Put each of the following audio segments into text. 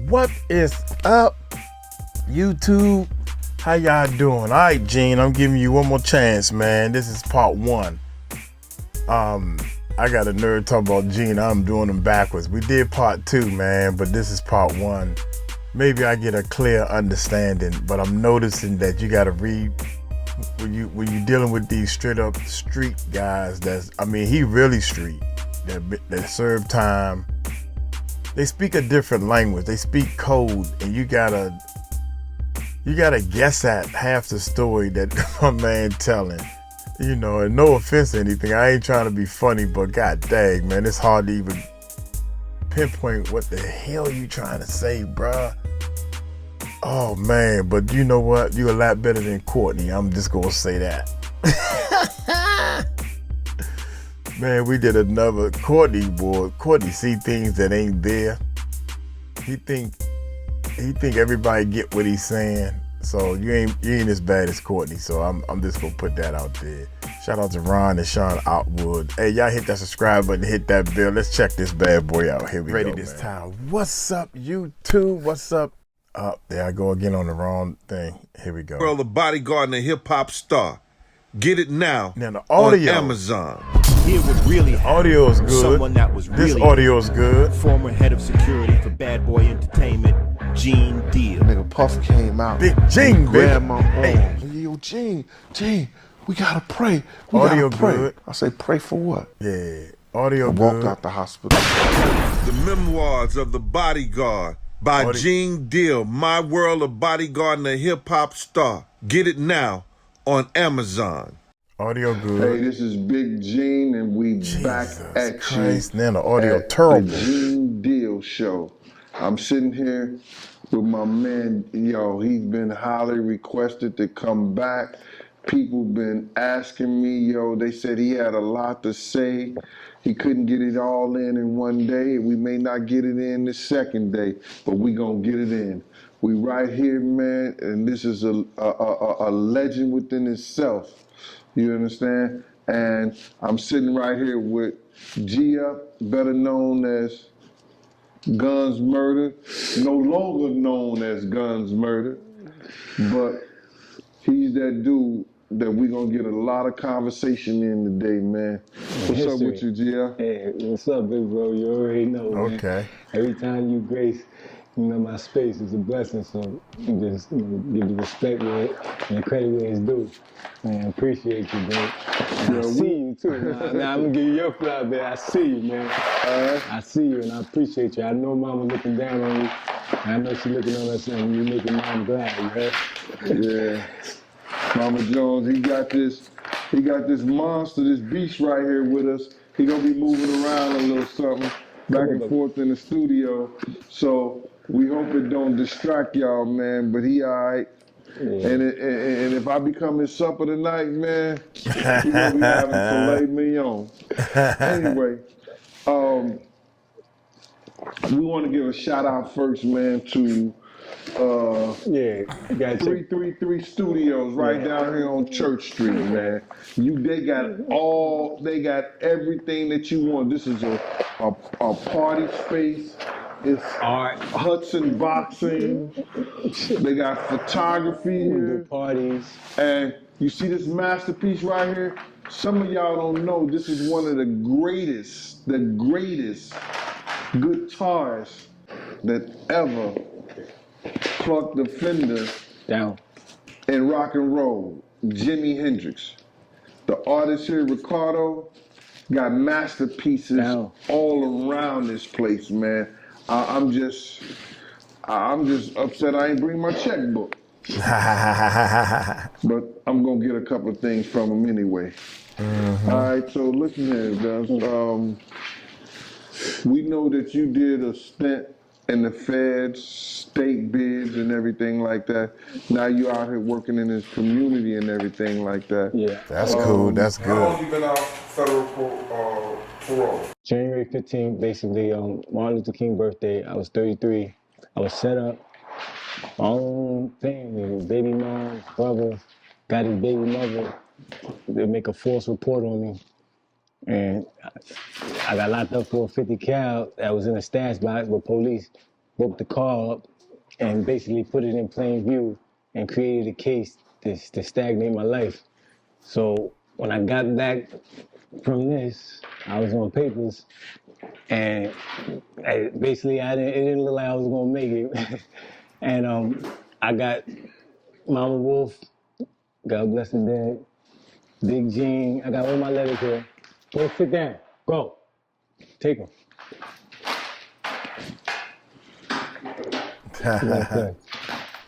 What is up, YouTube? How y'all doing? All right, Gene, I'm giving you one more chance, man. This is part one. I got a nerd talking about Gene. I'm doing them backwards. We did part two, man, but this is part one. Maybe I get a clear understanding, but I'm noticing that you gotta read when you're dealing with these straight up street guys. He really street. That serve time. They speak a different language. They speak code, and you gotta guess at half the story that my man telling. You know, and no offense or anything. I ain't trying to be funny, but god dang, man, it's hard to even pinpoint what the hell you trying to say, bruh. Oh man, but you know what? You a lot better than Courtney. I'm just gonna say that. Man, we did another Courtney boy. Courtney see things that ain't there. He think everybody get what he's saying. So you ain't as bad as Courtney. So I'm just gonna put that out there. Shout out to Ron and Sean Outwood. Hey, y'all hit that subscribe button, hit that bell. Let's check this bad boy out. Here we go. Ready this time. What's up, YouTube? What's up? There I go again on the wrong thing. Here we go. World of Bodyguard and a hip hop star. Get it now, the audio on Amazon. Here was really audio is good. Someone that was really this audio is good. Former head of security for Bad Boy Entertainment, Gene Deal. Nigga Puff came out. Big Gene, grabbed my arm. Hey. Yo, Gene, we gotta pray. Audio gotta pray. good. I say, pray for what? Yeah, audio I good. walked out the hospital. The Memoirs of the Bodyguard by Gene Deal. My World of Bodyguard and a hip hop star. Get it now on Amazon. Audio good. Hey, this is Big Gene, and we back at Christ, you. Man, the audio at terrible. The Gene Deal Show. I'm sitting here with my man. Yo, he's been highly requested to come back. People been asking me. Yo, they said he had a lot to say. He couldn't get it all in one day. We may not get it in the second day, but we gonna get it in. We right here, man, and this is a legend within itself. You understand? And I'm sitting right here with Gia, better known as 𝗗𝗢𝗡𝗞𝗦, no longer known as 𝗗𝗢𝗡𝗞𝗦, but he's that dude that we're going to get a lot of conversation in today, man. What's up with you, Gia? Hey, what's up, big bro? You already know, man. Okay. Every time you grace, my space is a blessing, so just give the respect where it, and the credit where it's due. Man, appreciate you, bro. And I see you too. Now I'm gonna give you your flowers, man. I see you, man. I see you and I appreciate you. I know Mama looking down on you. And I know she looking on us and you making Mom glad, you heard? Yeah. Mama Jones, he got this monster, this beast right here with us. He gonna be moving around a little something back and forth in the studio. So we hope it don't distract y'all, man, but he all right. Yeah. And if I become his supper tonight, man, we gonna be having filet mignon. Anyway, we want to give a shout out first, man, to 333 Studios right down here on Church Street, man. They got everything that you want. This is a party space. It's art, Hudson boxing. They got photography here. Parties. And you see this masterpiece right here? Some of y'all don't know this is one of the greatest guitarists that ever plucked the fender down in rock and roll. Jimi Hendrix. The artist here, Ricardo, got masterpieces all around this place, man. I'm just upset I ain't bring my checkbook. But I'm gonna get a couple of things from him anyway. Mm-hmm. All right, so listen here, guys. We know that you did a stint in the feds, state bids and everything like that. Now you out here working in this community and everything like that. Yeah. That's cool, that's good. How long you been out federal parole? January 15th, basically, Martin Luther King birthday, I was 33. I was set up, my own family, baby mom, brother, got his baby mother. They make a false report on me. And I got locked up for a 50 cal that was in a stash box with police. broke the car up, and basically put it in plain view and created a case to stagnate my life. So when I got back from this, I was on papers, and it didn't look like I was gonna make it. And I got Mama Wolf, God bless her dead, Big Gene. I got all my letters here. Go sit down. Go. Take them.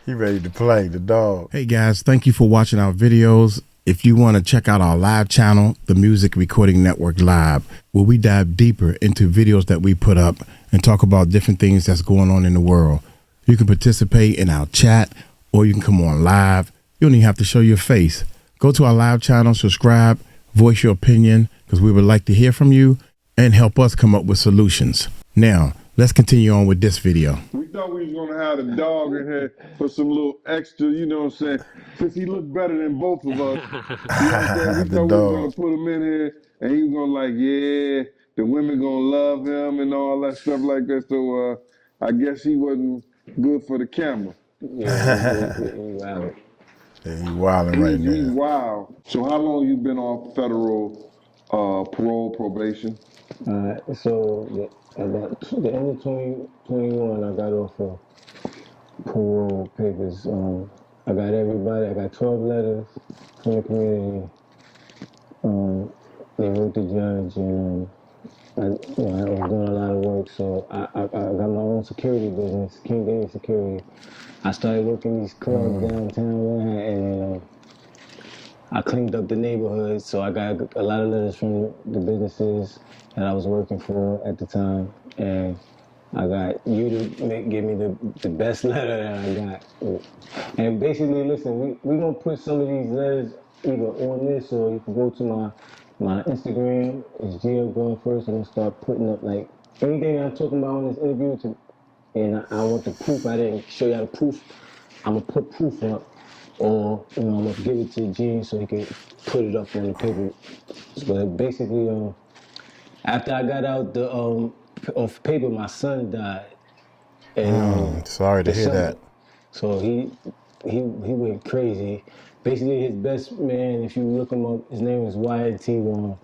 He ready to play the dog. Hey guys, thank you for watching our videos. If you want to check out our live channel, the Music Recording Network Live, where we dive deeper into videos that we put up and talk about different things that's going on in the world. You can participate in our chat, or you can come on live. You don't even have to show your face. Go to our live channel, subscribe, voice your opinion, because we would like to hear from you and help us come up with solutions. Now, let's continue on with this video. We thought we was gonna have the dog in here for some little extra, you know what I'm saying? Since he looked better than both of us. You know what I'm saying? We The thought we dog. was gonna put him in here and he was gonna like, yeah, the women gonna love him and all that stuff like that. So I guess he wasn't good for the camera. Yeah, Yeah, he wilding right He's now. wild. So how long you been on federal parole probation? So about the end of 2021, I got off of parole papers. I got everybody. I got 12 letters from the community. They wrote the judge, and I was doing a lot of work. So I got my own security business, King Diddy Security. I started working these clubs downtown, and I cleaned up the neighborhood. So I got a lot of letters from the businesses that I was working for at the time, and I got you to give me the best letter that I got. And basically, listen, we gonna put some of these letters either on this, or you can go to my Instagram. It's GL going first. I'm gonna start putting up like anything I'm talking about in this interview. And I want the proof. I didn't show y'all the proof. I'm gonna put proof up, or I'm gonna give it to Gene so he can put it up on the paper. But basically, after I got out the off paper, my son died. And Sorry to hear December. that. So he went crazy. Basically, his best man, if you look him up, his name is 𝗟𝗡𝗡𝗞𝗦.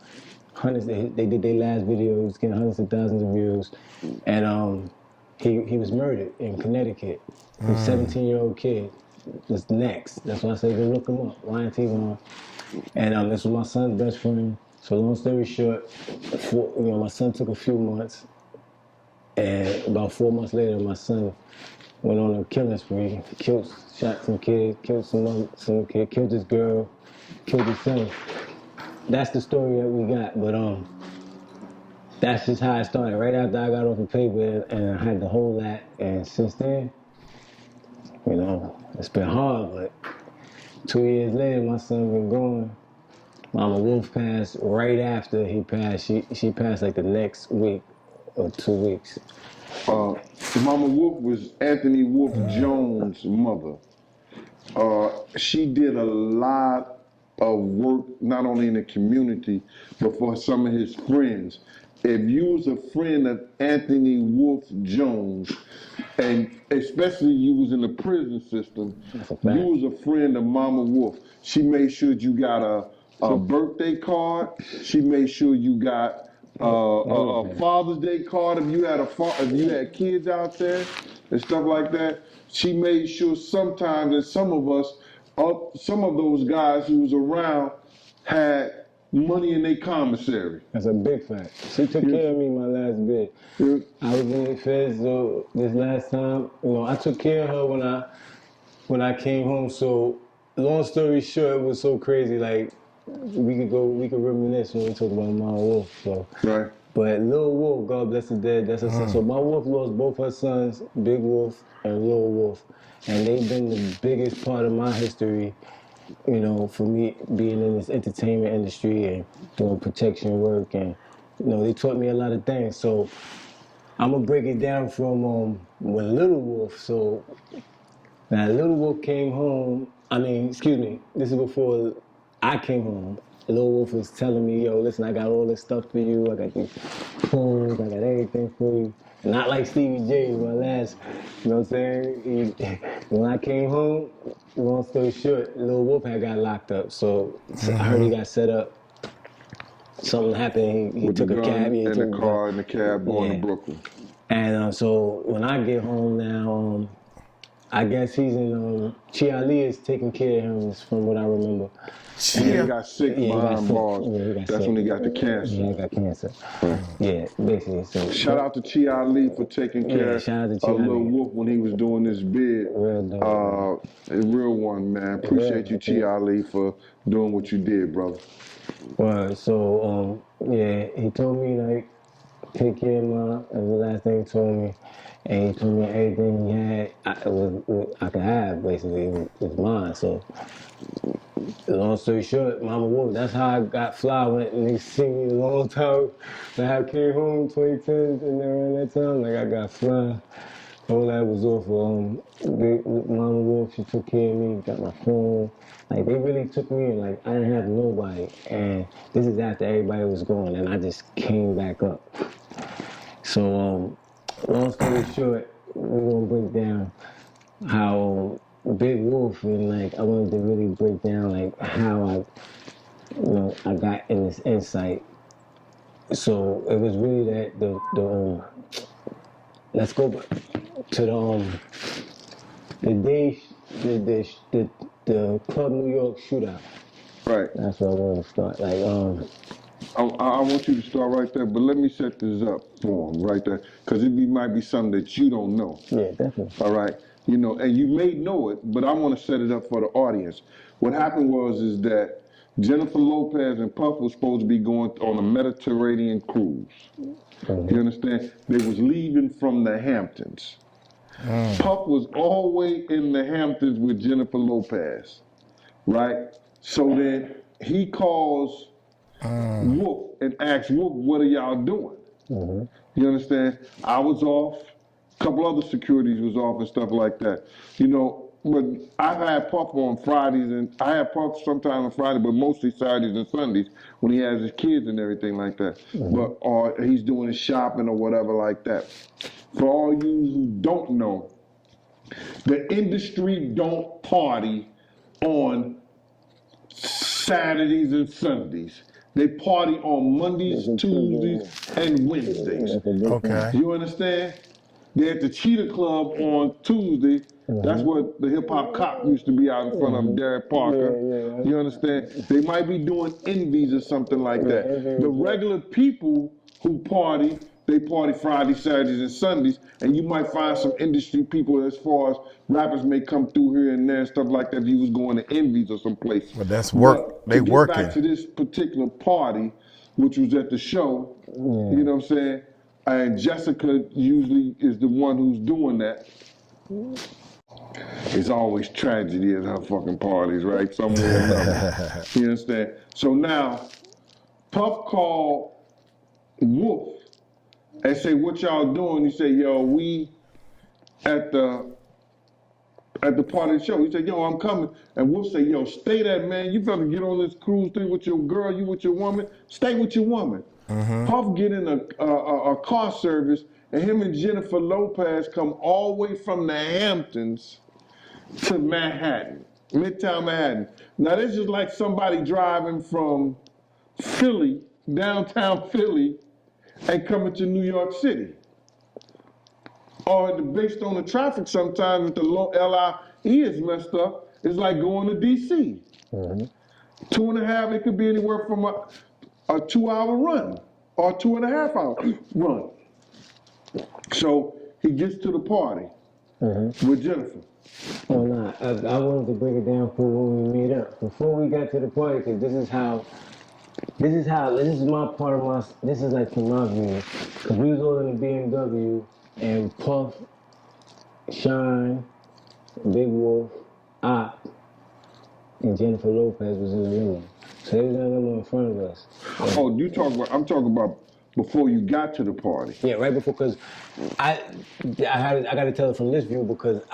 Hundreds. They did their last video. It was getting hundreds of thousands of views, and he was murdered in Connecticut. He was a 17-year-old kid. Was next. That's why I say go look him up. 𝗟𝗡𝗡𝗞𝗦. And this was my son's best friend. So long story short, my son took a few months, and about 4 months later, my son went on a killing spree. Shot some kid, killed some kid, killed this girl, killed his son. That's the story that we got. But that's just how it started. Right after I got off the paper, and I had to hold that. And since then, it's been hard. But 2 years later, my son been gone. Mama Wolf passed right after he passed. She passed like the next week or 2 weeks. Mama Wolf was Anthony Wolf Jones' mother. She did a lot of work, not only in the community, but for some of his friends. If you was a friend of Anthony Wolf Jones, and especially you was in the prison system, you was a friend of Mama Wolf. She made sure you got a birthday card. She made sure you got a Father's Day card if you had kids out there and stuff like that. She made sure sometimes that some of those guys who was around had money in their commissary. That's a big fact. She took care of me my last bit. I was in the feds, so this last time, I took care of her when I came home. So long story short, it was so crazy. Like we could reminisce when we talk about Mama Wolf. So Right. But Lil Wolf, God bless her dead, that's her son. So my wolf lost both her sons, Big Wolf and Lil Wolf. And they've been the biggest part of my history, for me being in this entertainment industry and doing protection work. And, they taught me a lot of things. So I'm going to break it down from when Little Wolf. So now Little Wolf came home, this is before I came home. Lil Wolf was telling me, yo, listen, I got all this stuff for you. I got these phones, I got everything for you. Not like Stevie J, my last, you know what I'm saying? When I came home, long story short, Lil Wolf had got locked up. So I heard he got set up. Something happened. He With took the a gun cab. in the car in the cab going to Brooklyn. And so when I get home now, I guess he's in, 𝗟𝗓𝗡𝗏 is taking care of him, from what I remember. Yeah, he got sick he got behind sick. bars. Yeah, he got That's sick. when he got the cancer. Yeah, he got cancer. Yeah, basically. So Shout out to 𝗟𝗓𝗡𝗏 for taking care shout out to of Lil 𝗟𝗓𝗡𝗏. Wolf when he was doing this bid. Real dope. A real one, man. Appreciate you, 𝗟𝗓𝗡𝗏, for doing what you did, brother. Well, so yeah, he told me like take care of my. That was the last thing he told me, and he told me everything he had I could have basically was mine. So long story short, Mama Wolf. That's how I got fly. When niggas see me a long time. Like I came home 2010 and around that time, like I got fly. All that was off Mama Wolf. She took care of me, got my phone. Like they really took me in. Like I didn't have nobody, and this is after everybody was gone, and I just came back up. So long story short, we're gonna break down how Big Wolf, and like I wanted to really break down like how I got in this insight. So it was really that the let's go back to the day the Club New York shootout. Right. That's where I want to start. Like I want you to start right there, but let me set this up for him right there, because it might be something that you don't know. Yeah, definitely. All right, you know, and you may know it, but I want to set it up for the audience. What happened is that Jennifer Lopez and Puff was supposed to be going on a Mediterranean cruise. You understand? They was leaving from the Hamptons. Puff was always in the Hamptons with Jennifer Lopez, right? So then he calls Wolf and asks Wolf, what are y'all doing? You understand? I was off, a couple other securities was off and stuff like that. You know, but I've had Puff on Fridays, and I have Puff sometimes on Friday, but mostly Saturdays and Sundays when he has his kids and everything like that. But or he's doing his shopping or whatever like that. For all you who don't know, the industry don't party on Saturdays and Sundays. They party on Mondays, Tuesdays, and Wednesdays. Okay. You understand? They're at the Cheetah Club on Tuesday. That's what the 𝗗𝗢𝗡𝗞𝗦 used to be out in front of Derek Parker. You understand? They might be doing Envies or something like that. The regular people who party, they party Fridays, Saturdays, and Sundays, and you might find some industry people as far as rappers may come through here and there and stuff like that if you was going to Envies or someplace. But that's work. They working. Back to this particular party, which was at the show, you know what I'm saying? And Jessica usually is the one who's doing that. It's always tragedy at her fucking parties, right? Somewhere or another. You understand? So now, Puff called Wolf and say, what y'all doing? He said, yo, we at the party of the show. He said, yo, I'm coming. And Wolf said, yo, stay there, man. You better get on this cruise thing with your girl, you with your woman. Stay with your woman. Puff get in a car service, and him and Jennifer Lopez come all the way from the Hamptons to Manhattan, Midtown Manhattan. Now, this is like somebody driving from Philly, downtown Philly, and coming to New York City. Or based on the traffic sometimes, if the LIE is messed up, it's like going to DC. 2.5, it could be anywhere from a 2-hour run or 2.5-hour run. So he gets to the party with Jennifer. Oh no, I wanted to break it down for when we meet up. Before we got to the party, because this is my part of my, this is like from my view. Because we was all in the BMW, and Puff, Shyne, Big Wolf, and Jennifer Lopez was in the limo. So they was in the limo in front of us. Oh, I'm talking about before you got to the party. Yeah, right before, because I got to tell it from this view, because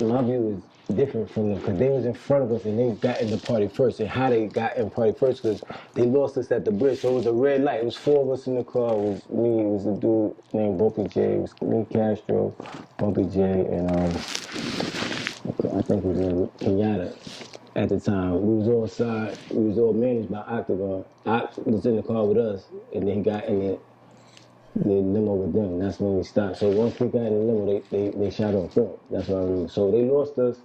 my view different from them because they was in front of us and they got in the party first. And how they got in party first because they lost us at the bridge. So it was a red light. It was 4 of us in the car. It was me. It was a dude named Bumpy J. It was me, Castro, Bumpy J, and I think it was 𝗗𝗢𝗡𝗞𝗦 at the time. We was all side. We was all managed by Octagon. Ox was in the car with us, and then he got in the limo with them. That's when we stopped. So once we got in the limo, they shot on film. That's what I mean. So they lost us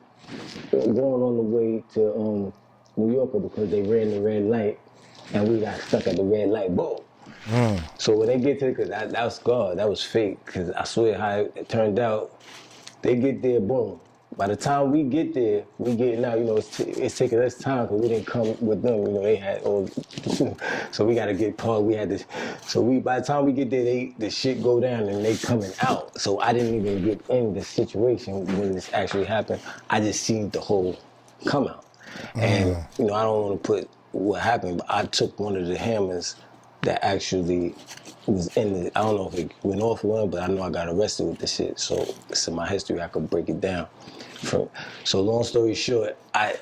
going on the way to New York because they ran the red light, and we got stuck at the red light. Boom. So when they get to, cause that was God, that was fake. Cause I swear how it turned out, they get there, boom. By the time we get there, we getting out. You know, it's taking us time because we didn't come with them. You know, they had all, so we got to get called. We had this. So by the time we get there, the shit go down and they coming out. So I didn't even get in the situation when this actually happened. I just seen the whole come out. And you know, I don't want to put what happened, but I took one of the hammers that actually was in the, I don't know if it went off or what, but I know I got arrested with the shit. So it's in my history, I could break it down. So long story short,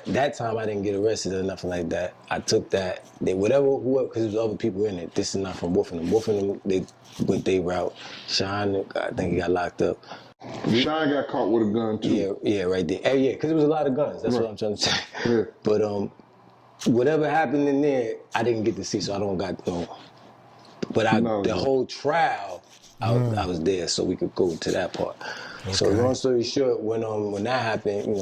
that time I didn't get arrested or nothing like that. I took that, whoever, because there was other people in it. This is not from Wolfing them. Wolfing them, they went their route. Shyne, I think he got locked up. Shyne got caught with a gun too. Yeah, right there. Yeah, because there was a lot of guns. That's what I'm trying to say. Yeah. But whatever happened in there, I didn't get to see, so I don't got no. But the whole trial, I was there, so we could go to that part. Okay. So long story short, when that happened, you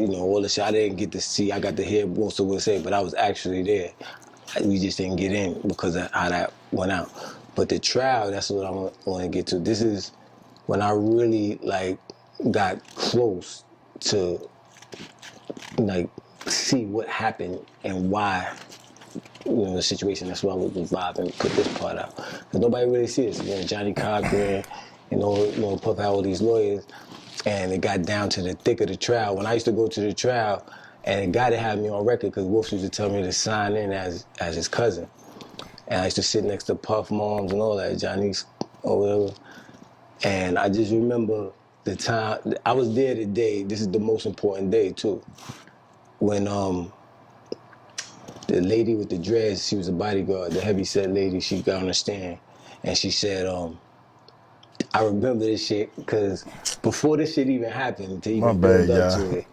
know, all the shit I didn't get to see. I got to hear most of what say, but I was actually there. We just didn't get in because of how that went out. But the trial, that's what I want to get to. This is when I really got close to see what happened and why. You know, the situation. That's why I was involved and put this part out. Because nobody really sees it. You know, Johnny Cochran, Puff had all these lawyers, and it got down to the thick of the trial. When I used to go to the trial, and the guy that had me on record, because Wolf used to tell me to sign in as his cousin. And I used to sit next to Puff moms and all that, Johnny's or whatever. And I just remember the time, I was there the day, this is the most important day too, when the lady with the dreads, she was a bodyguard, the heavyset lady, she got on the stand, and she said, I remember this shit, because before this shit even happened, to even build up to it,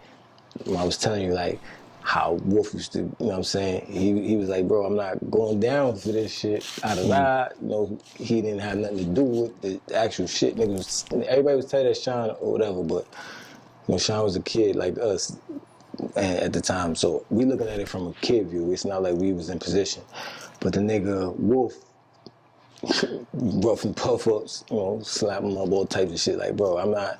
I was telling you, how Wolf used to, you know what I'm saying? He was like, bro, I'm not going down for this shit out of lie. You know, he didn't have nothing to do with the actual shit. Niggas, everybody was telling that Shyne or whatever, but Shyne was a kid like us at the time. So we looking at it from a kid view. It's not like we was in position. But the nigga Wolf, rough and puff ups, slap him up, all types of shit. Like, bro, I'm not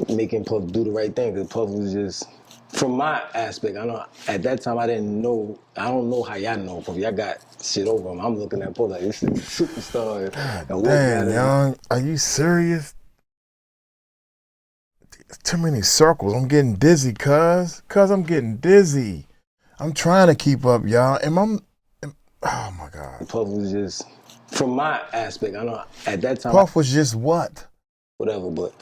making Puff do the right thing, because Puff was just, from my aspect, I know at that time I don't know how y'all know Puff. Y'all got shit over him. I'm looking at Puff like, this is a superstar. Damn, young, are you serious? Too many circles. I'm getting dizzy, cuz I'm getting dizzy. I'm trying to keep up, y'all. Oh my God. Puff was just, from my aspect, I know at that time. Puff was just what? Whatever, but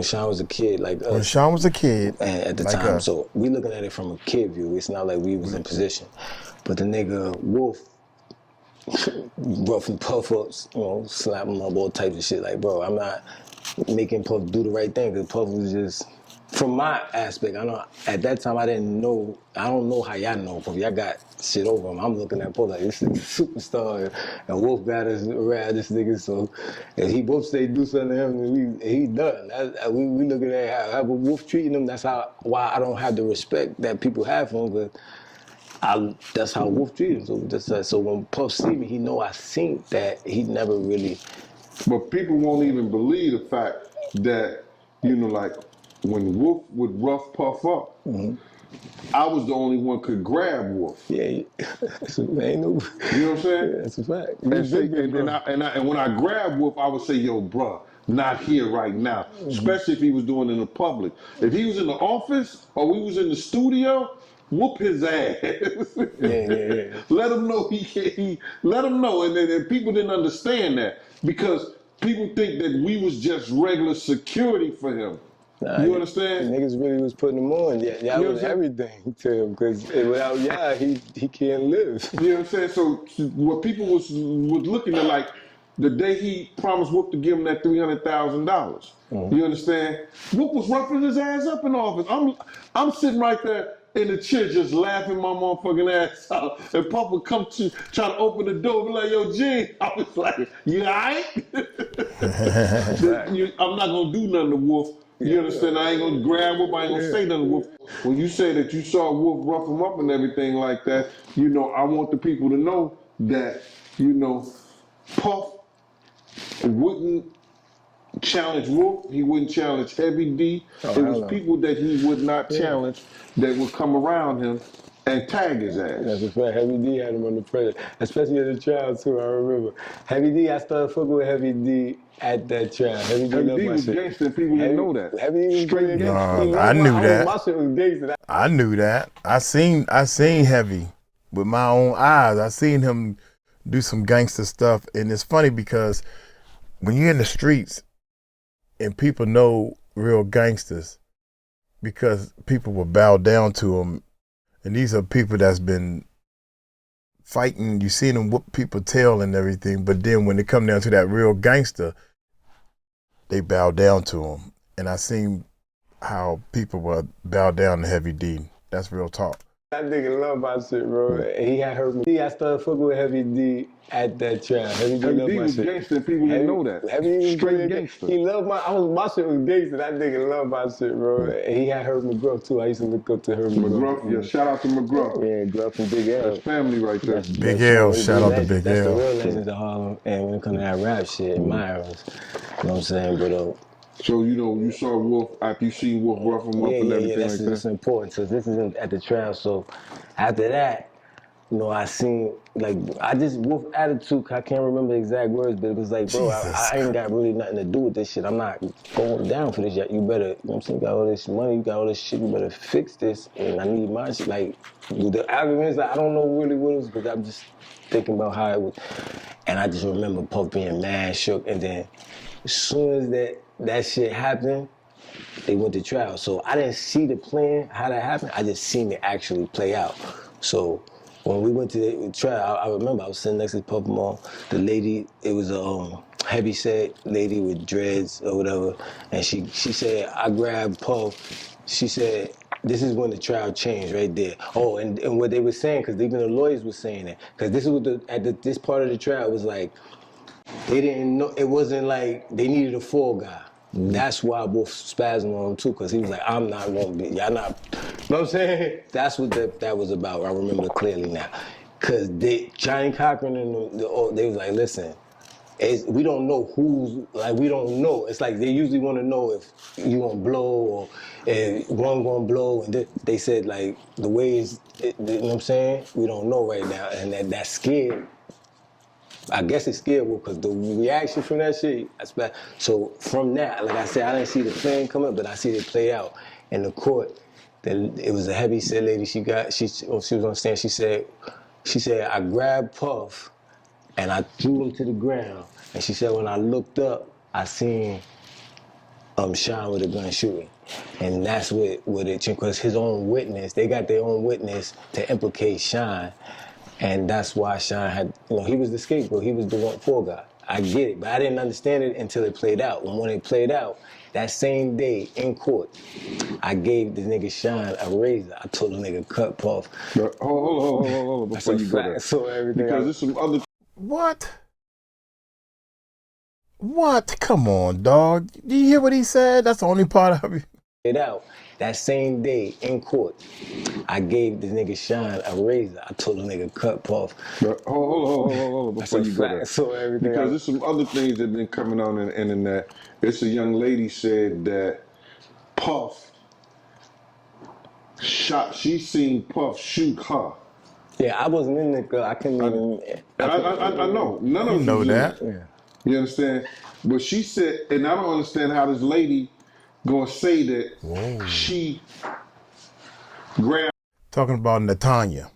Shyne was a kid like us. When Shyne was a kid. And at the like time, us. So we looking at it from a kid view. It's not like we was in position. But the nigga Wolf, rough and puff ups, slap him up, all types of shit. Like, bro, I'm not making Puff do the right thing, because Puff was just, from my aspect, I know at that time I don't know how y'all know Puff. Y'all got shit over him. I'm looking at Puff like, this is a superstar, and Wolf got us around this nigga, so if he both say do something to him, he done. We looking at how Wolf treating him. That's why I don't have the respect that people have for him, but that's how Wolf treated him. So when Puff see me, he know I think that he never really. But people won't even believe the fact that, when Wolf would rough Puff up, I was the only one could grab Wolf. Yeah, ain't no. You know what I'm saying? Yeah, that's a fact. And when I grabbed Wolf, I would say, yo, bruh, not here right now. Especially if he was doing it in the public. If he was in the office or we was in the studio, whoop his ass. Yeah. Let him know let him know. And people didn't understand that, because people think that we was just regular security for him. Nah, You understand? Niggas really was putting him on. Yeah, y'all was everything to him because without y'all, he can't live. You know what I'm saying? So what people was looking at, like the day he promised Whoop to give him that $300,000. You understand? Whoop was roughing his ass up in office. I'm sitting right there in the chair just laughing my motherfucking ass out. And Papa come to try to open the door, be like, yo, G. I was like, you alright? I'm not gonna do nothing to Wolf. You understand? I ain't gonna grab Wolf, I ain't gonna say nothing to Wolf. When you say that you saw Wolf rough him up and everything like that, you know, I want the people to know that, you know, Puff wouldn't challenge Wolf, he wouldn't challenge Heavy D. It was people that he would not challenge that would come around him and tag his ass. That's a fact. Heavy D had him under pressure, especially at the trial too. I remember Heavy D. I started fucking with Heavy D at that trial. Heavy D was gangster. People didn't know that. Heavy D was straight gangster. I knew that. My shit was gangster. I knew that. I seen Heavy with my own eyes. I seen him do some gangster stuff, and it's funny because when you're in the streets and people know real gangsters, because people will bow down to them. And these are people that's been fighting. You see them whoop people's tail and everything, but then when they come down to that real gangster, they bow down to him. And I seen how people would bow down to Heavy D. That's real talk. That nigga love my shit, bro. He had hurt me. I started fucking with Heavy D at that trial. Heavy D was gangster. People didn't know that. Heavy D was straight gangster. He loved my shit was gangster. That nigga loved my shit, bro. He had Herb McGruff too. I used to look up to Herb McGruff. Yeah, shout out to McGruff. Yeah, Gruff and Big L. That's family right there. Big L, shout out to Big L. That's the real legends of Harlem. And when it comes to that rap shit, admirers. You know what I'm saying? But so, you know, you saw Wolf, after you seen Wolf rough him up and everything like that? That's important. So this is at the trial. So after that, you know, I seen, like, Wolf attitude, I can't remember the exact words, but it was like, bro, I ain't got really nothing to do with this shit. I'm not going down for this yet. You better, you know what I'm saying, you got all this money, you got all this shit, you better fix this, and I need my shit. Like, the arguments, like, I don't know really what it was, but I'm just thinking about how it was. And I just remember Puff being mad, shook, and then as soon as that shit happened, they went to trial. So I didn't see the plan, how that happened. I just seen it actually play out. So when we went to the trial, I remember I was sitting next to Puff Mall. The lady, it was a heavy set lady with dreads or whatever, and she said, I grabbed Puff. She said, this is when the trial changed right there. Oh, and what they were saying, because even the lawyers were saying that, because this is what this part of the trial was like. They didn't know, it wasn't like they needed a fall guy. That's why Wolf spazzing on him too, because he was like, I'm not gonna be, y'all not, you know what I'm saying? That's what that was about. I remember clearly now. Because Johnny Cochran and they was like, listen, we don't know we don't know. It's like they usually want to know if you gonna blow or if one gonna blow. And they said, like, the way you know what I'm saying? We don't know right now. And that's scared. I guess it's scared because the reaction from that shit, so from that, like I said, I didn't see the plan come up, but I see it play out. In the court, it was a heavy set lady, she was on stand, she said, I grabbed Puff and I threw him to the ground. And she said, when I looked up, I seen Shyne with a gun shooting. And that's what it changed, because his own witness, they got their own witness to implicate Shyne. And that's why Shyne had, you know, he was the scapegoat. He was the one fall guy. I get it, but I didn't understand it until it played out. And when it played out, that same day in court, I gave this nigga Shyne a razor. I told the nigga cut Puff. Hold on, before you go there. So everything because there's some other. What? Come on, dog. Did you hear what he said? That's the only part of it. It out. That same day in court, I gave this nigga Shyne a razor. I told the nigga cut Puff. Hold on, before you go there. So everything because there's some other things that have been coming on the internet. It's a young lady said that Puff she seen Puff shoot her. Yeah, I wasn't in the girl. I couldn't even. I know. None of us know that. Yeah. You understand? But she said, and I don't understand how this lady gonna say that she grabbed. Talking about Natanya.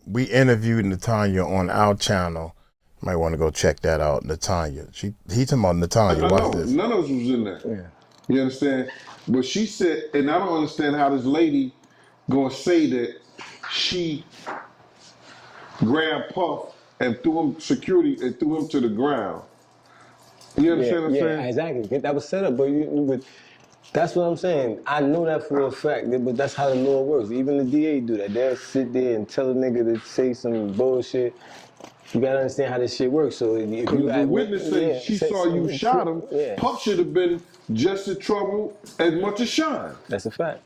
We interviewed Natanya on our channel. Might want to go check that out, Natanya. He talking about Natanya. Watch this. None of us was in there. Yeah. You understand? But she said, and I don't understand how this lady gonna say that she grabbed Puff and threw him security and threw him to the ground. You understand what I'm saying? Exactly. That was set up, but that's what I'm saying. I know that for a fact, but that's how the law works. Even the DA do that. They'll sit there and tell a nigga to say some bullshit. You gotta understand how this shit works. So if Because you the witness said she saw you shot him, yeah, Puff should have been just as trouble as much as Shyne. that's a fact.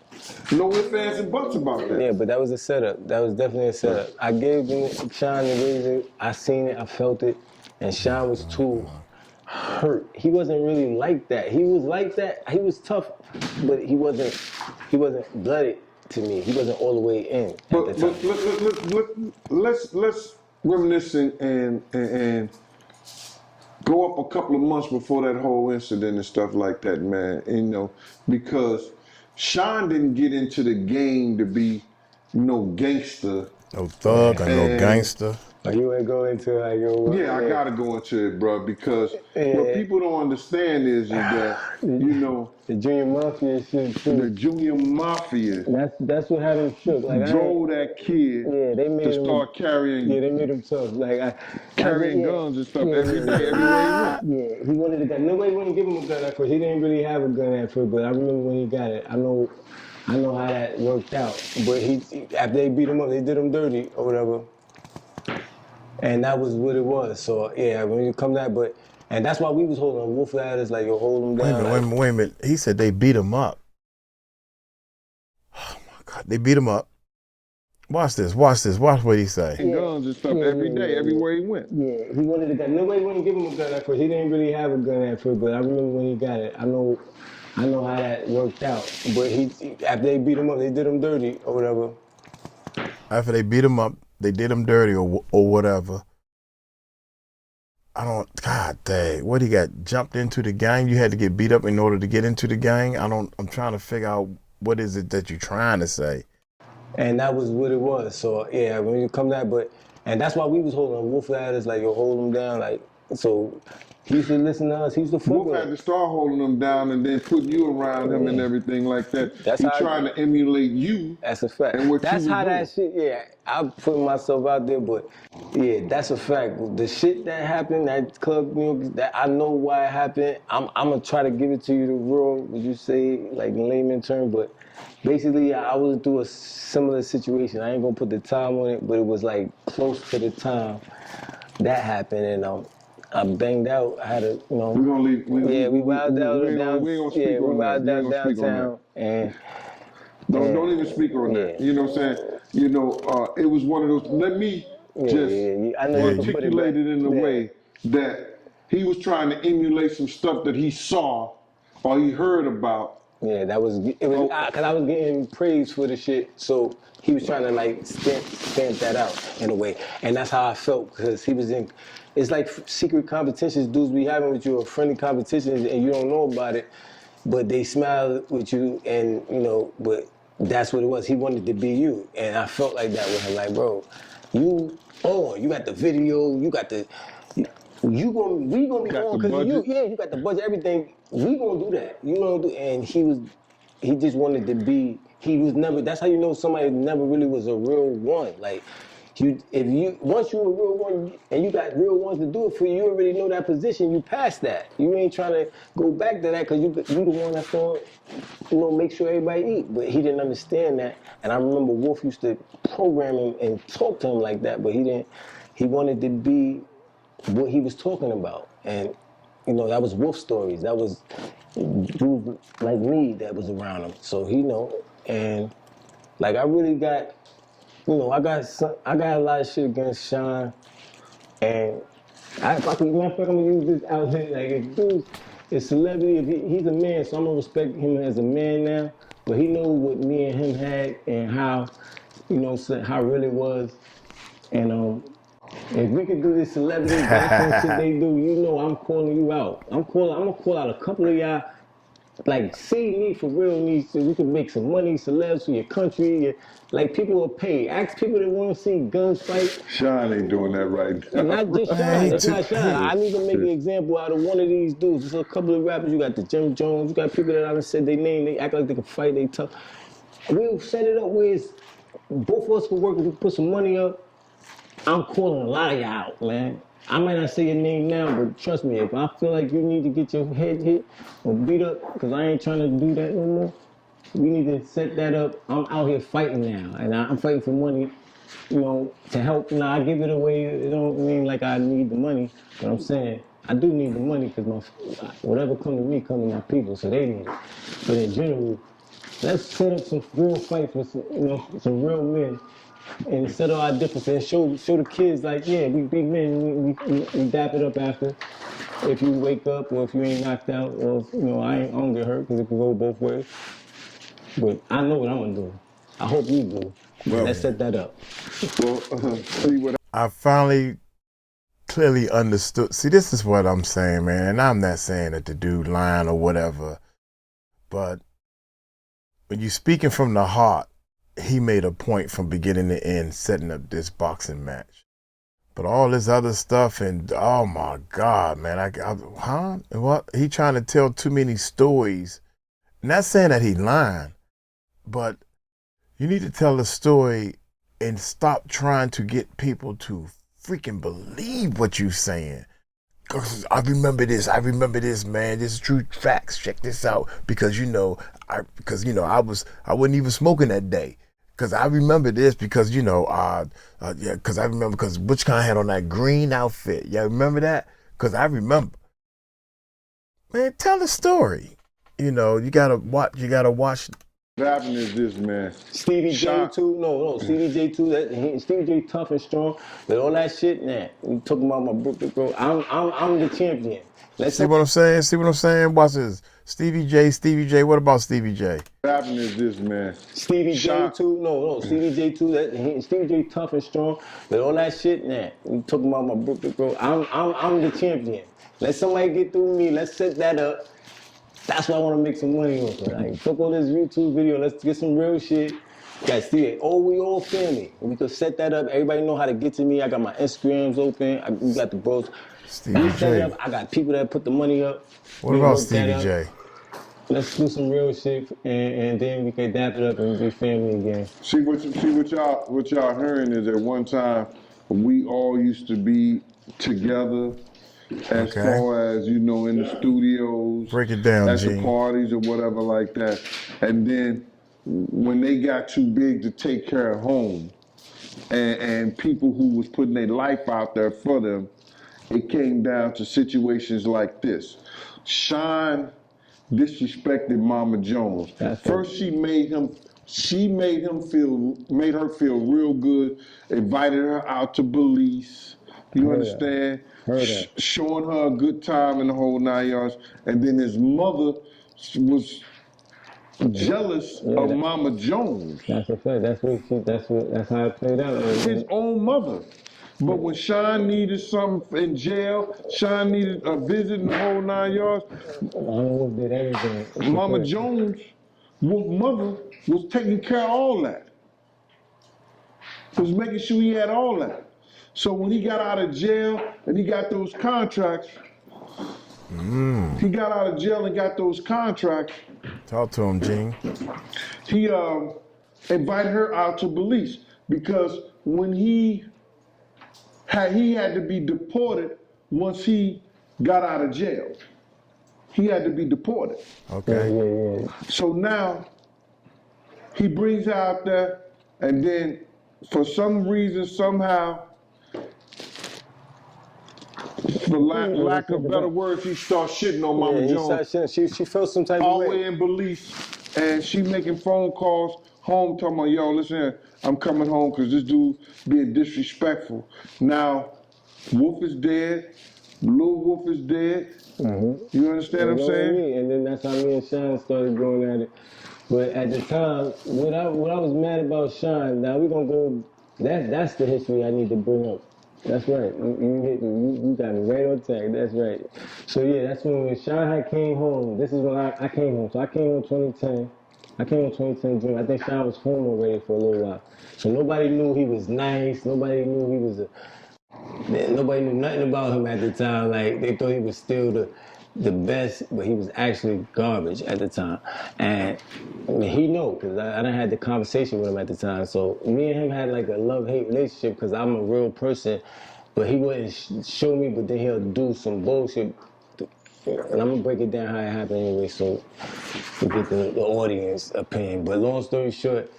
No ifs, ands, and buts about that. Yeah, but that was a setup. That was definitely a setup. I gave Shyne the razor. I seen it. I felt it, and Shyne was too hurt. He wasn't really like that. He was like that. He was tough, but he wasn't blooded to me. He wasn't all the way in at the time. Let's reminisce and go up a couple of months before that whole incident and stuff like that, man. You know, because Shyne didn't get into the game to be no gangster. No thug or no gangster. You ain't go into like your Yeah, I gotta go into it, bro, because what people don't understand is that, you know, the junior mafia shit too. the junior mafia That's what had him shook. Like drove that kid they made to him start carrying they made him tough. Like carrying guns and stuff every day, everywhere he went. Yeah, he wanted a gun. Nobody wouldn't give him a gun at first. He didn't really have a gun at first, but I remember when he got it. I know how that worked out. But after they beat him up, they did him dirty or whatever. And that was what it was. So yeah, when you come that, and that's why we was holding him. Wolf at us like, yo, hold him down. Wait a minute. He said they beat him up. Oh my God, they beat him up. Watch this. Watch what he say. Guns and stuff every day, everywhere he went. Yeah, he wanted a gun. Nobody wouldn't give him a gun at first. He didn't really have a gun at first, but I remember when he got it. I know how that worked out. But after they beat him up, they did him dirty or whatever. After they beat him up, they did him dirty or whatever. God dang, what he got jumped into the gang? You had to get beat up in order to get into the gang? I'm trying to figure out what is it that you're trying to say. And that was what it was. So yeah, when you come that, and that's why we was holding Wolf at us like, yo, hold him down. Like, so he used to listen to us. He used to fuck Wolf with had to start holding him down and then putting you around him and everything like that. He trying to emulate you. That's a fact. And what that's you how doing. that shit, yeah, I'm putting myself out there, but yeah, that's a fact. The shit that happened, that club, that I know why it happened. I'm gonna try to give it to you the real, would you say, like in layman terms, but basically I was through a similar situation. I ain't gonna put the time on it, but it was like close to the time that happened, and I banged out. I had a, We're gonna leave. we wilded out downtown. We ain't gonna speak on that. We ain't gonna speak on downtown, and don't even speak on that. You know what I'm saying? You know, it was one of those. Let me just I know articulate it in a way that he was trying to emulate some stuff that he saw or he heard about. Yeah, it was because I was getting praise for the shit, so he was trying to like stamp that out in a way, and that's how I felt because he was in. It's like secret competitions dudes be having with you, or friendly competitions, and you don't know about it, but they smile with you, and you know, but that's what it was. He wanted to be you, and I felt like that with him. Like, bro, you got the video, you got the. We gonna be on because you got the budget, everything. We gonna do that, and he just wanted to be. He was never. That's how you know somebody never really was a real one. Like, once you're a real one and you got real ones to do it for you, you already know that position. You passed that. You ain't trying to go back to that because you the one that's gonna, make sure everybody eat. But he didn't understand that, and I remember Wolf used to program him and talk to him like that, but he didn't. He wanted to be what he was talking about, and that was Wolf stories. That was dudes like me that was around him. So and like I really got, I got a lot of shit against Shyne, and if I could, I'm gonna use this out here. Like if dude's a celebrity, if he's a man, so I'm gonna respect him as a man now. But he knew what me and him had and how, how it really was, and if we could do this celebrity shit they do, I'm calling you out. I'm gonna call out a couple of y'all like, see me for real needs to, you can make some money, celebs for your country. Like, people will pay. Ask people that want to see guns fight. Shyne ain't doing that right now. Not just Man, Shyne. It's not Shyne. hey. I need to make an example out of one of these dudes. There's a couple of rappers. You got the Jim Jones. You got people that I done said their name. They act like they can fight. They tough. We'll set it up where it's, both of us can work. We can put some money up. I'm calling a lot of y'all out, man. I might not say your name now, but trust me, if I feel like you need to get your head hit or beat up, because I ain't trying to do that no more, we need to set that up. I'm out here fighting now, and I'm fighting for money, you know, to help. Now, I give it away. It don't mean like I need the money, but I'm saying I do need the money because whatever come to me come to my people, so they need it. But in general, let's set up some real fights with some, you know, some real men. And settle our differences, show the kids like, yeah, we big men, we dap it up after. If you wake up or if you ain't knocked out or if, you know, I don't get hurt because it can go both ways. But I know what I'm gonna do. I hope you do. Well, let's set that up. Well, see what I finally clearly understood. See, this is what I'm saying, man. And I'm not saying that the dude lying or whatever. But when you're speaking from the heart, he made a point from beginning to end setting up this boxing match. But all this other stuff and, oh my God, man, huh? What? He trying to tell too many stories. Not saying that he lying, but you need to tell a story and stop trying to get people to freaking believe what you're saying. Cause I remember this, man. This is true facts. Check this out. Because I wasn't even smoking that day. Cause I remember this because cause I remember because Butch Khan had on that green outfit. Y'all remember that? Cause I remember. Man, tell the story. You gotta watch. What happened is this, man. Stevie J too? No, Stevie J too. Stevie J tough and strong, but all that shit, man. We talking about my bro. I'm the champion. See what I'm saying? Watch this. Stevie J. What about Stevie J? What happened is this, man. Stevie J too? No, Stevie J too. Stevie J tough and strong, but all that shit, man. We talking about my bro. I'm the champion. Let somebody get through me. Let's set that up. That's why I want to make some money off it. Like, fuck all this YouTube video. Let's get some real shit. Got Stevie. Oh, we all family. We could set that up. Everybody know how to get to me. I got my Instagrams open. We got the bros. Stevie J. Up. I got people that put the money up. What about Stevie J? Let's do some real shit, and then we can dap it up and be family again. See what y'all hearing is at one time we all used to be together. As far as, in the studios, break it down, at Gene. the parties or whatever like that. And then when they got too big to take care of home and people who was putting their life out there for them, it came down to situations like this. Shyne disrespected Mama Jones. First she made her feel real good, invited her out to Belize. You understand? Showing her a good time in the whole 9 yards. And then his mother was jealous of Mama Jones. That's a fact. That's how it played out. His own mother. But when Shyne needed something in jail, Shyne needed a visit in the whole 9 yards. Did everything. Mama Jones' mother was taking care of all that. Was making sure he had all that. So when he got out of jail and he got those contracts, he got out of jail and got those contracts. Talk to him, Gene. He invited her out to Belize because when he had to be deported once he got out of jail. He had to be deported. Okay. Yeah. So now he brings her out there, and then for some reason, somehow, for lack of better words, he starts shitting on Mama Jones. She felt some type all of the way in Belize, and she making phone calls home talking about, yo, listen here, I'm coming home because this dude being disrespectful. Now, Wolf is dead, Lil Wolf is dead. You understand what I'm saying? And then that's how me and Shyne started going at it. But at the time, what I was mad about Shyne, now we're gonna go, that's the history I need to bring up. That's right. You got me right on tag. That's right. So yeah, that's when Shyne had came home. This is when I came home. So I came home 2010. I came home 2010 June. I think Shyne was home already for a little while. So nobody knew he was nice. Nobody knew he was nobody knew nothing about him at the time. Like they thought he was still the best, but he was actually garbage at the time. And I mean, he knew, because I done had the conversation with him at the time. So me and him had like a love-hate relationship, because I'm a real person, but he wouldn't show me, but then he'll do some bullshit. And I'm gonna break it down how it happened anyway, so we get the audience opinion. But long story short,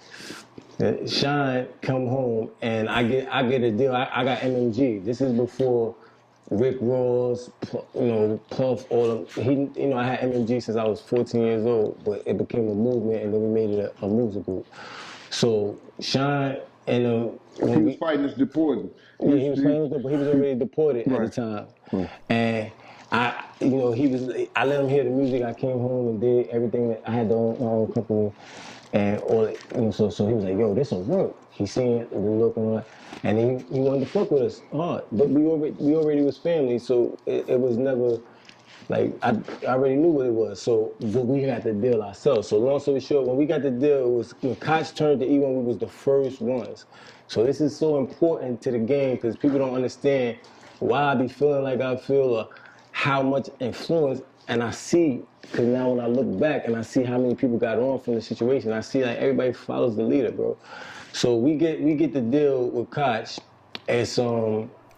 Shyne come home and I get a deal. I got MMG. This is before Rick Ross, Puff, all of he. I had MMG since I was 14 years old, but it became a movement, and then we made it a music group. So Shyne and he was fighting us deported. Yeah, he was fighting us, but he was already deported at the time, and. I let him hear the music. I came home and did everything that I had my own company, and all. So he was like, "Yo, this will work." He seen the look and all that, and then he wanted to fuck with us hard. But we already was family, so it was never like I already knew what it was. So but we got the deal ourselves. So long story short, when we got the deal, it was when Koch turned to E1, we was the first ones. So this is so important to the game because people don't understand why I be feeling like I feel or how much influence, and I see, because now when I look back and I see how many people got on from the situation, I see like everybody follows the leader, bro. So we get the deal with Koch. It's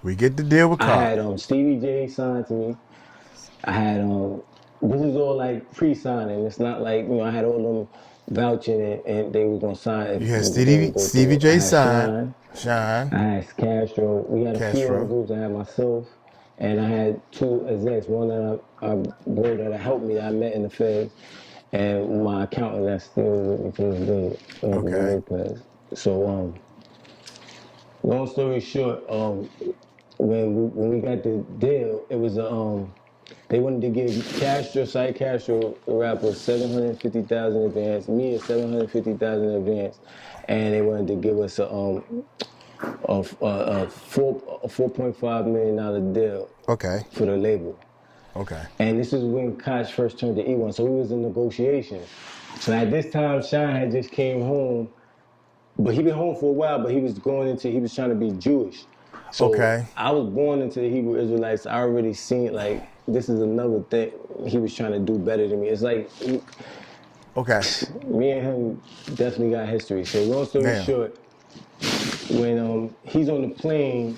we get the deal with Koch. I had Stevie J signed to me. I had this is all like pre-signing. It's not like I had all them vouching and they were gonna sign. You had Stevie J signed. Shyne. I had Castro. We had a few other groups. I had myself. And I had two execs, one that that helped me that I met in the Feds, and my accountant that's still with me to this day, Lopez. So, long story short, when we got the deal, it was they wanted to give Castro, the rapper, $750,000 advance, me $750,000 advance, and they wanted to give us a $4.5 million deal. Okay. For the label. Okay. And this is when Koch first turned to E1, so we was in negotiations. So at this time, Shyne had just came home, but he been home for a while, but he was trying to be Jewish. So I was born into the Hebrew Israelites. I already seen like this is another thing. He was trying to do better than me. It's like me and him definitely got history. So long story short, when he's on the plane,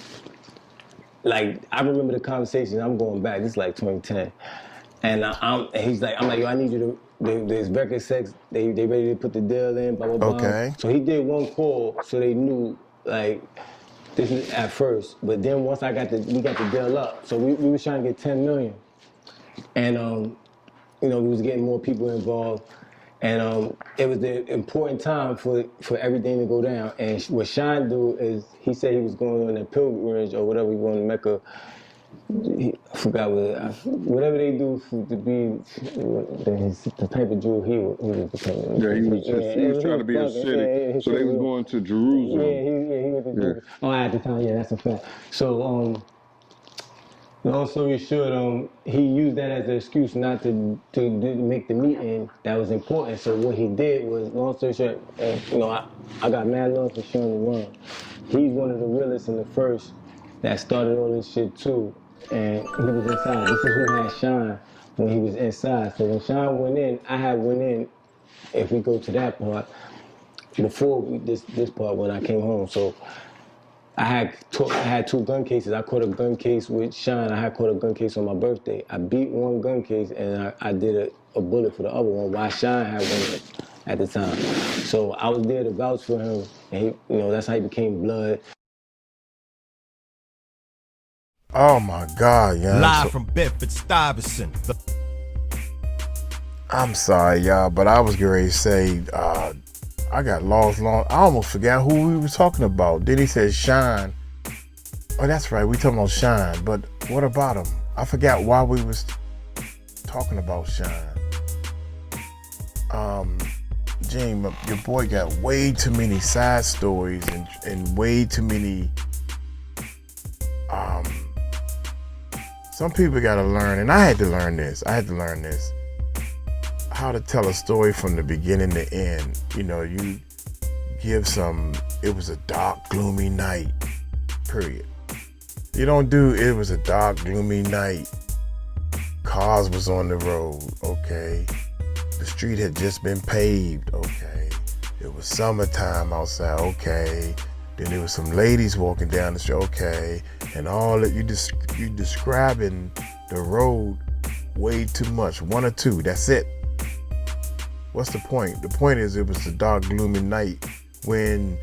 like I remember the conversation. I'm going back. This is like 2010, and he's like, I'm like, yo, I need you to. There's record sex. They ready to put the deal in. Blah blah blah. Okay. So he did one call, so they knew like this is at first. But then once we got the deal up. So we was trying to get 10 million, and we was getting more people involved. And it was the important time for everything to go down. And what Shyne do is, he said he was going on a pilgrimage or whatever, he going to Mecca. I forgot whatever they do to be the type of Jew he was becoming. Yeah, he was trying to be ascetic. So they was going to Jerusalem. Yeah, he went to Jerusalem. Oh, at the time, yeah, that's a fact. So, long story short, he used that as an excuse not to make the meeting that was important. So what he did was, long story short, I got mad love for Shyne Run. He's one of the realest and the first that started all this shit too. And he was inside. This is who had Shyne when he was inside. So when Shyne went in, I had went in, if we go to that part, before this part when I came home. So I had two gun cases. I caught a gun case with Shyne. I had caught a gun case on my birthday. I beat one gun case and I did a bullet for the other one while Shyne had one at the time. So I was there to vouch for him, and he, that's how he became blood. Oh my God, yeah. Live from 𝗗𝗢𝗡𝗞𝗦. I'm sorry, y'all, but I was going to say, I got lost long. I almost forgot who we were talking about. Then he said Shyne. Oh, that's right. We talking about Shyne. But what about him? I forgot why we was talking about Shyne. Gene, your boy got way too many side stories and way too many some people gotta learn, and I had to learn this. How to tell a story from the beginning to end. You know, you give it was a dark, gloomy night, period. You don't do, it was a dark, gloomy night. Cars was on the road, okay. The street had just been paved, okay. It was summertime outside, okay. Then there was some ladies walking down the street, okay. And all that, you describing the road way too much. One or two, that's it. What's the point? The point is, it was a dark, gloomy night when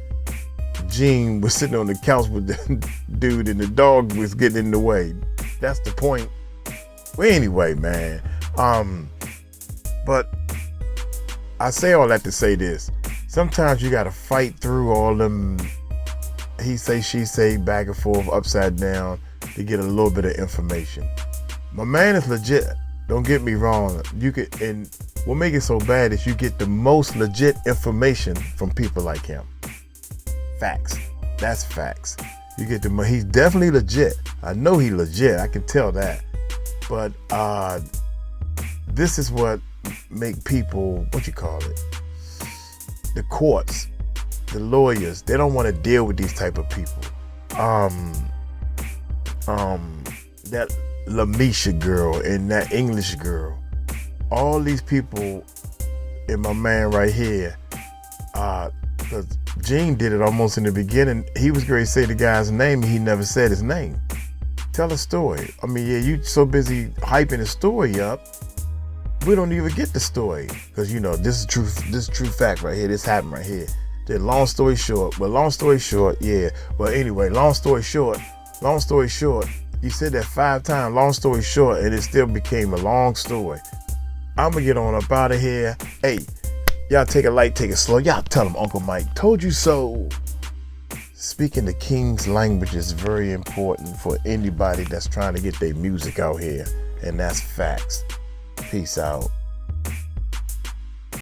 Gene was sitting on the couch with the dude and the dog was getting in the way. That's the point. Well, anyway, man. But I say all that to say this. Sometimes you gotta fight through all them he say, she say, back and forth, upside down, to get a little bit of information. My man is legit. Don't get me wrong. And what make it so bad is you get the most legit information from people like him. Facts. That's facts. You get he's definitely legit. I know he's legit. I can tell that. But this is what make people, what you call it? The courts, the lawyers, they don't want to deal with these type of people. That Lamisha girl and that English girl, all these people, and my man right here, because Gene did it almost in the beginning. He was going to say the guy's name, and he never said his name. Tell a story. I mean, yeah, you so busy hyping the story up, we don't even get the story, because you know this is true fact right here. This happened right here. Then long story short, yeah. Well, anyway, long story short, you said that 5 times, long story short, and it still became a long story. I'm gonna get on up out of here. Hey, y'all take it light, take it slow. Y'all tell them Uncle Mike told you so. Speaking the King's language is very important for anybody that's trying to get their music out here, and that's facts. Peace out.